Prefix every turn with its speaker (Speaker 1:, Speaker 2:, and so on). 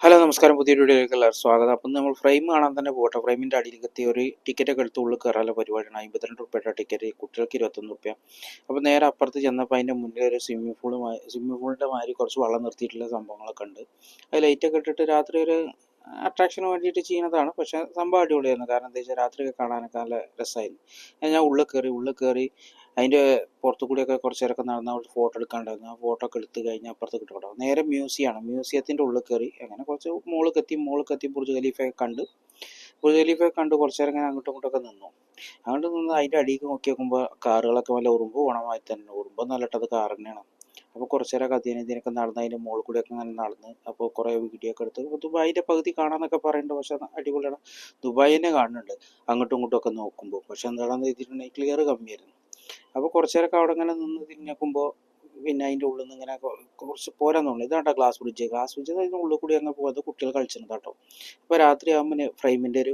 Speaker 1: Hello നമസ്കാരം, പുതിയൊരു വീഡിയോയിലേക്ക് എല്ലാവർക്കും സ്വാഗതം. അപ്പം നമ്മൾ ഫ്രെയിം കാണാൻ തന്നെ പോകട്ടെ. ഫ്രെയിമിൻ്റെ അടിയിലേക്ക് എത്തി ഒരു ടിക്കറ്റൊക്കെ എടുത്ത് ഉള്ളിൽ കയറാനുള്ള പരിപാടിയാണ്. 52 റുപ്യയുടെ ടിക്കറ്റ്, കുട്ടികൾക്ക് 21 റുപ്യ. അപ്പോൾ നേരെ അപ്പുറത്ത് ചെന്നപ്പോൾ അതിൻ്റെ മുന്നിൽ ഒരു സ്വിമ്മിംഗ് പൂളിൻ്റെ മാതിരി കുറച്ച് വെള്ളം നിർത്തിയിട്ടുള്ള സംഭവങ്ങളൊക്കെ ഉണ്ട്. അത് ലൈറ്റൊക്കെ ഇട്ടിട്ട് രാത്രി ഒരു അട്രാക്ഷന് വേണ്ടിയിട്ട് ചെയ്യുന്നതാണ്. പക്ഷേ സംഭവം അടിപൊളിയായിരുന്നു. കാരണം എന്താ വെച്ചാൽ രാത്രിയൊക്കെ കാണാനൊക്കെ നല്ല രസമായിരുന്നു. ഞാൻ ഉള്ളിൽ കയറി അതിൻ്റെ പുറത്തു കൂടിയൊക്കെ കുറച്ച് നേരമൊക്കെ നടന്ന് അവിടെ ഫോട്ടോ എടുക്കാണ്ടായിരുന്നു. ആ ഫോട്ടോ ഒക്കെ എടുത്ത് കഴിഞ്ഞ് അപ്പുറത്തേക്ക് ഇട്ടു. നേരെ മ്യൂസിയമാണ്. മ്യൂസിയത്തിൻ്റെ ഉള്ളിൽ കയറി അങ്ങനെ കുറച്ച് മുകളിൽ ബുർജ് ഖലീഫയൊക്കെ കണ്ട് കുറച്ച് നേരം ഇങ്ങനെ അങ്ങോട്ടും ഇങ്ങോട്ടൊക്കെ നിന്നു. അങ്ങോട്ട് നിന്ന് അതിൻ്റെ അടിയിലേക്ക് നോക്കി നോക്കുമ്പോൾ കാറുകളൊക്കെ വല്ല ഉറുമ്പ് പോണമായി തന്നെ. ഉറുമ്പൊന്നും അത് കാർ തന്നെയാണ്. അപ്പോൾ കുറച്ച് നേരമൊക്കെ ഇതിനൊക്കെ നടന്ന് അതിൻ്റെ മുകളിൽ കൂടിയൊക്കെ ഇങ്ങനെ നടന്ന് അപ്പോൾ കുറേ വീഡിയോ ഒക്കെ എടുത്ത് ദുബായിൻ്റെ പകുതി കാണാമെന്നൊക്കെ പറയുന്നുണ്ട്. പക്ഷേ അടിപൊളിയാണ്. ദുബായ് തന്നെ കാണുന്നുണ്ട് അങ്ങോട്ടും ഇങ്ങോട്ടും ഒക്കെ നോക്കുമ്പോൾ. പക്ഷേ എന്താണെന്ന് വെച്ചിട്ടുണ്ടെങ്കിൽ ക്ലിയർ കമ്മിയായിരുന്നു. അപ്പോൾ കുറച്ച് നേരമൊക്കെ അവിടെ ഇങ്ങനെ നിന്ന് തിരിഞ്ഞേക്കുമ്പോൾ പിന്നെ അതിൻ്റെ ഉള്ളിൽ നിന്ന് ഇങ്ങനെ കുറച്ച് പോരാൻ തോന്നുന്നു. ഇതാണ്ട ഗ്ലാസ് ബ്രിഡ്ജ് അതിൻ്റെ ഉള്ളിൽ കൂടി അങ്ങ് പോകാതെ കുട്ടികൾ കളിച്ചിരുന്നു കേട്ടോ. അപ്പോൾ രാത്രി ആകുമ്പോൾ ഫ്രെയിമിൻ്റെ ഒരു